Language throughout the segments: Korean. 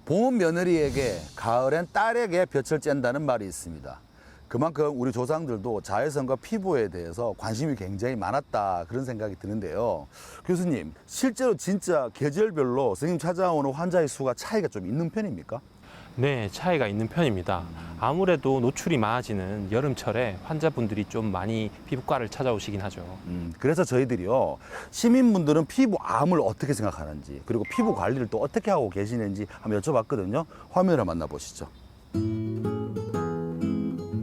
봄은 며느리에게, 가을엔 딸에게 볕을 쬐다는 말이 있습니다. 그만큼 우리 조상들도 자외선과 피부에 대해서 관심이 굉장히 많았다, 그런 생각이 드는데요. 교수님, 실제로 진짜 계절별로 선생님 찾아오는 환자의 수가 차이가 좀 있는 편입니까? 네, 차이가 있는 편입니다. 아무래도 노출이 많아지는 여름철에 환자분들이 좀 많이 피부과를 찾아오시긴 하죠. 그래서 저희들이요, 시민분들은 피부암을 어떻게 생각하는지, 그리고 피부 관리를 또 어떻게 하고 계시는지 한번 여쭤봤거든요. 화면을 만나보시죠.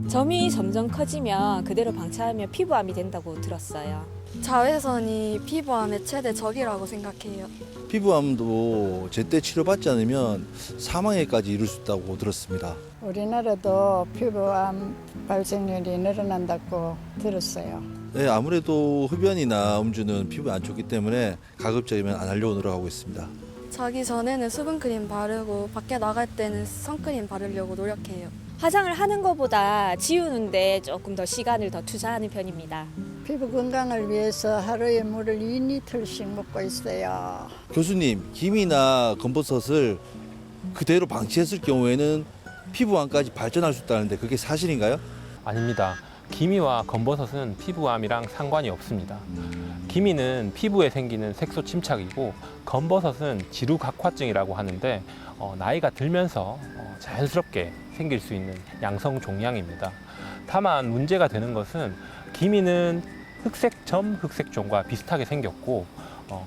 점이 점점 커지면 그대로 방치하면 피부암이 된다고 들었어요. 자외선이 피부암의 최대 적이라고 생각해요. 피부암도 제때 치료받지 않으면 사망에까지 이를 수 있다고 들었습니다. 우리나라도 피부암 발생률이 늘어난다고 들었어요. 네, 아무래도 흡연이나 음주는 피부에 안 좋기 때문에 가급적이면 안 하려고 노력하고 있습니다. 자기 전에는 수분크림 바르고 밖에 나갈 때는 선크림 바르려고 노력해요. 화장을 하는 것보다 지우는데 조금 더 시간을 더 투자하는 편입니다. 피부 건강을 위해서 하루에 물을 2리터씩 먹고 있어요. 교수님, 김이나 검버섯을 그대로 방치했을 경우에는 피부암까지 발전할 수 있다는데 그게 사실인가요? 아닙니다. 기미와 검버섯은 피부암이랑 상관이 없습니다. 기미는 피부에 생기는 색소 침착이고 검버섯은 지루각화증이라고 하는데 나이가 들면서 자연스럽게 생길 수 있는 양성 종양입니다. 다만 문제가 되는 것은 기미는 흑색점, 흑색종과 비슷하게 생겼고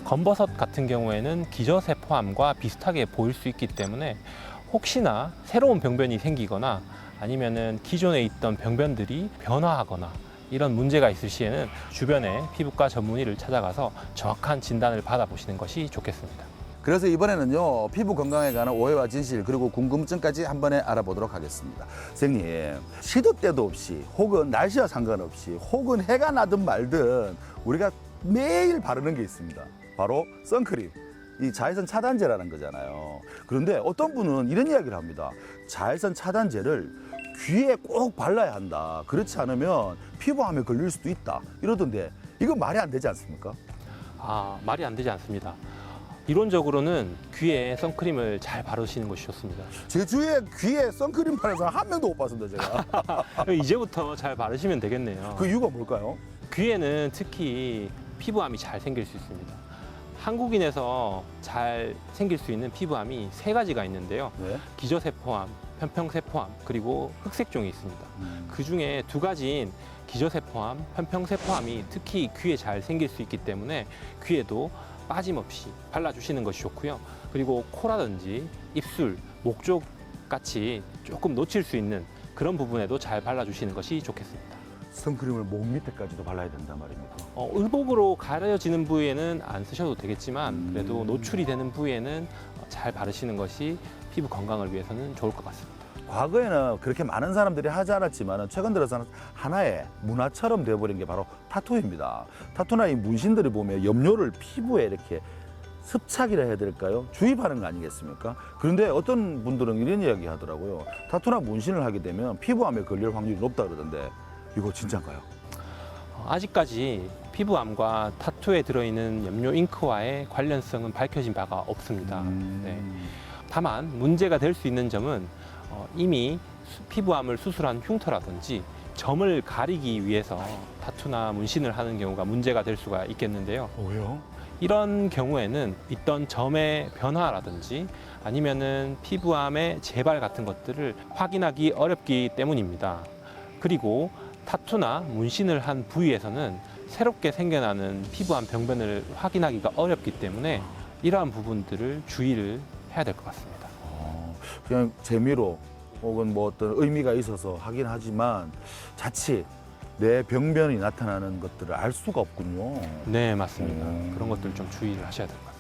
검버섯 같은 경우에는 기저세포암과 비슷하게 보일 수 있기 때문에 혹시나 새로운 병변이 생기거나 아니면은 기존에 있던 병변들이 변화하거나 이런 문제가 있을 시에는 주변에 피부과 전문의를 찾아가서 정확한 진단을 받아보시는 것이 좋겠습니다. 그래서 이번에는요, 피부 건강에 관한 오해와 진실, 그리고 궁금증까지 한 번에 알아보도록 하겠습니다. 선생님, 시도 때도 없이, 혹은 날씨와 상관없이, 혹은 해가 나든 말든 우리가 매일 바르는 게 있습니다. 바로 선크림. 이 자외선 차단제라는 거잖아요. 그런데 어떤 분은 이런 이야기를 합니다. 자외선 차단제를 귀에 꼭 발라야 한다. 그렇지 않으면 피부암에 걸릴 수도 있다. 이러던데 이건 말이 안 되지 않습니까? 말이 안 되지 않습니다. 이론적으로는 귀에 선크림을 잘 바르시는 것이 좋습니다. 제 주위에 귀에 선크림 바르는 사람 한 명도 못 봤습니다, 제가. 이제부터 잘 바르시면 되겠네요. 그 이유가 뭘까요? 귀에는 특히 피부암이 잘 생길 수 있습니다. 한국인에서 잘 생길 수 있는 피부암이 3가지가 있는데요. 네. 기저세포암, 편평세포암, 그리고 흑색종이 있습니다. 그 중에 2가지인 기저세포암, 편평세포암이 특히 귀에 잘 생길 수 있기 때문에 귀에도 빠짐없이 발라주시는 것이 좋고요. 그리고 코라든지 입술, 목 쪽 같이 조금 놓칠 수 있는 그런 부분에도 잘 발라주시는 것이 좋겠습니다. 선크림을 목 밑에까지도 발라야 된단 말입니까? 의복으로 가려지는 부위에는 안 쓰셔도 되겠지만 그래도 노출이 되는 부위에는 잘 바르시는 것이 피부 건강을 위해서는 좋을 것 같습니다. 과거에는 그렇게 많은 사람들이 하지 않았지만 최근 들어서는 하나의 문화처럼 되어버린 게 바로 타투입니다. 타투나 이 문신들을 보면 염료를 피부에 이렇게 습착이라 해야 될까요? 주입하는 거 아니겠습니까? 그런데 어떤 분들은 이런 이야기 하더라고요. 타투나 문신을 하게 되면 피부암에 걸릴 확률이 높다 그러던데 이거 진짜인가요? 아직까지 피부암과 타투에 들어있는 염료 잉크와의 관련성은 밝혀진 바가 없습니다. 네. 다만 문제가 될 수 있는 점은 이미 피부암을 수술한 흉터라든지 점을 가리기 위해서 타투나 문신을 하는 경우가 문제가 될 수가 있겠는데요. 왜요? 이런 경우에는 있던 점의 변화라든지 아니면은 피부암의 재발 같은 것들을 확인하기 어렵기 때문입니다. 그리고 타투나 문신을 한 부위에서는 새롭게 생겨나는 피부암 병변을 확인하기가 어렵기 때문에 이러한 부분들을 주의를 해야 될 것 같습니다. 그냥 재미로 혹은 뭐 어떤 의미가 있어서 하긴 하지만 자칫 내 병변이 나타나는 것들을 알 수가 없군요. 네, 맞습니다. 그런 것들 좀 주의를 하셔야 될 것 같습니다.